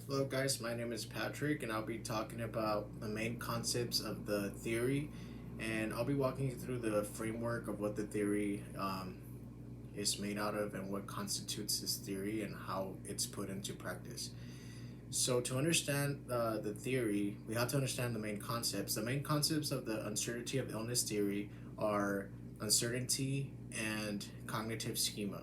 Hello, guys. My name is Patrick, and I'll be talking about the main concepts of the theory, and I'll be walking you through the framework of what the theory is made out of and what constitutes this theory and how it's put into practice. So, to understand the theory, we have to understand the main concepts. The main concepts of the uncertainty of illness theory are uncertainty and cognitive schema.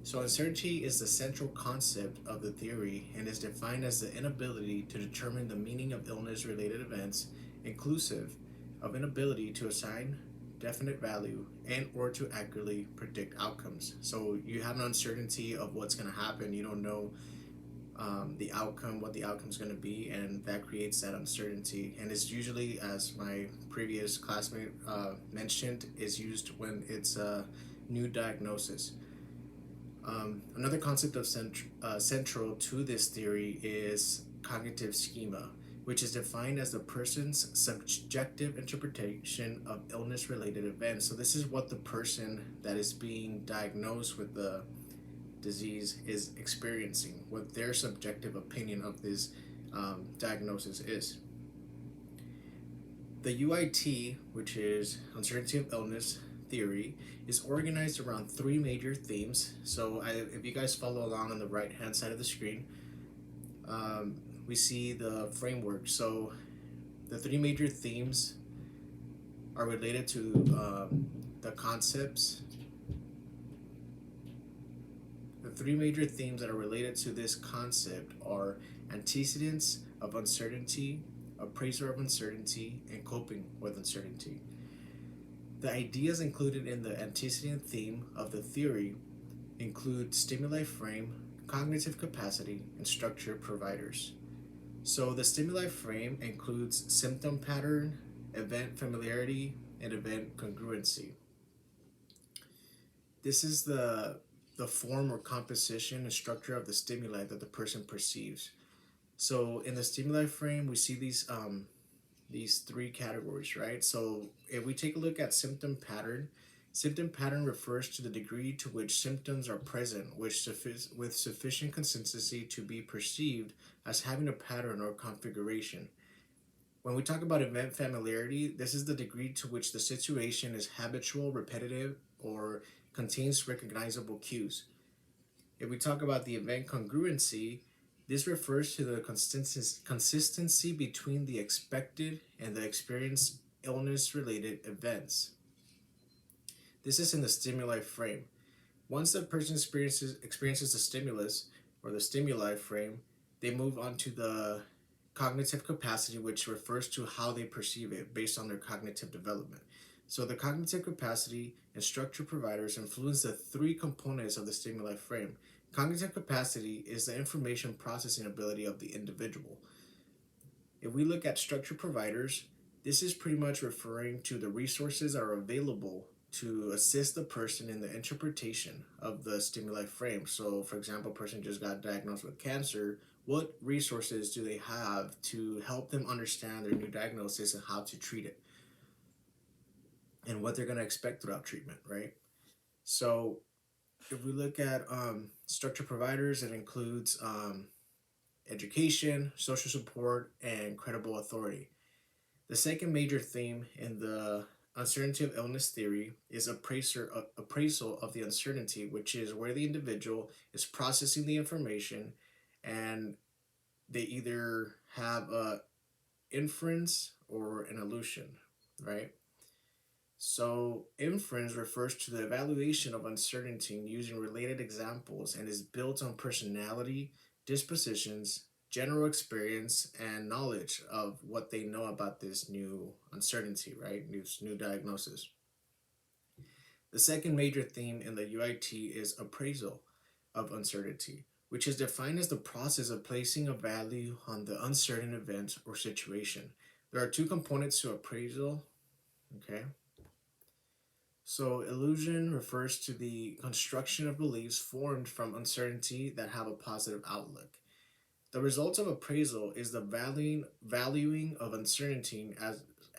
So, uncertainty is the central concept of the theory and is defined as the inability to determine the meaning of illness related events, inclusive of inability to assign definite value and or to accurately predict outcomes. So you have an uncertainty of what's going to happen. You don't know the outcome, what the outcome is going to be, and that creates that uncertainty. And it's usually, as my previous classmate mentioned, is used when it's a new diagnosis. Another concept of central to this theory is cognitive schema, which is defined as the person's subjective interpretation of illness related events. So, this is what the person that is being diagnosed with the disease is experiencing, what their subjective opinion of this diagnosis is. The UIT, which is uncertainty of illness theory, is organized around three major themes. So, if you guys follow along on the right hand side of the screen, we see the framework. So, the three major themes are related to the concepts. The three major themes that are related to this concept are antecedents of uncertainty, appraiser of uncertainty, and coping with uncertainty. The ideas included in the antecedent theme of the theory include stimuli frame, cognitive capacity, and structure providers. So the stimuli frame includes symptom pattern, event familiarity, and event congruency. This is the form or composition and structure of the stimuli that the person perceives. So in the stimuli frame, we see these three categories, right? So if we take a look at symptom pattern refers to the degree to which symptoms are present, with sufficient consistency to be perceived as having a pattern or configuration. When we talk about event familiarity, this is the degree to which the situation is habitual, repetitive, or contains recognizable cues. If we talk about the event congruency, this refers to the consistency between the expected and the experienced illness related events. This is in the stimuli frame. Once the person experiences the stimulus or the stimuli frame, they move on to the cognitive capacity, which refers to how they perceive it based on their cognitive development. So the cognitive capacity and structure providers influence the three components of the stimuli frame. Cognitive capacity is the information processing ability of the individual. If we look at structure providers, this is pretty much referring to the resources that are available to assist the person in the interpretation of the stimuli frame. So, for example, a person just got diagnosed with cancer. What resources do they have to help them understand their new diagnosis and how to treat it and what they're going to expect throughout treatment, right? So, if we look at structure providers, it includes education, social support, and credible authority. The second major theme in the uncertainty of illness theory is appraisal of the uncertainty, which is where the individual is processing the information and they either have a inference or an illusion, right? So, inference refers to the evaluation of uncertainty using related examples and is built on personality, dispositions, general experience, and knowledge of what they know about this new uncertainty, right? New diagnosis. The second major theme in the UIT is appraisal of uncertainty, which is defined as the process of placing a value on the uncertain event or situation. There are two components to appraisal, okay? So, illusion refers to the construction of beliefs formed from uncertainty that have a positive outlook. The result of appraisal is the valuing of uncertainty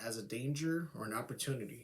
as a danger or an opportunity.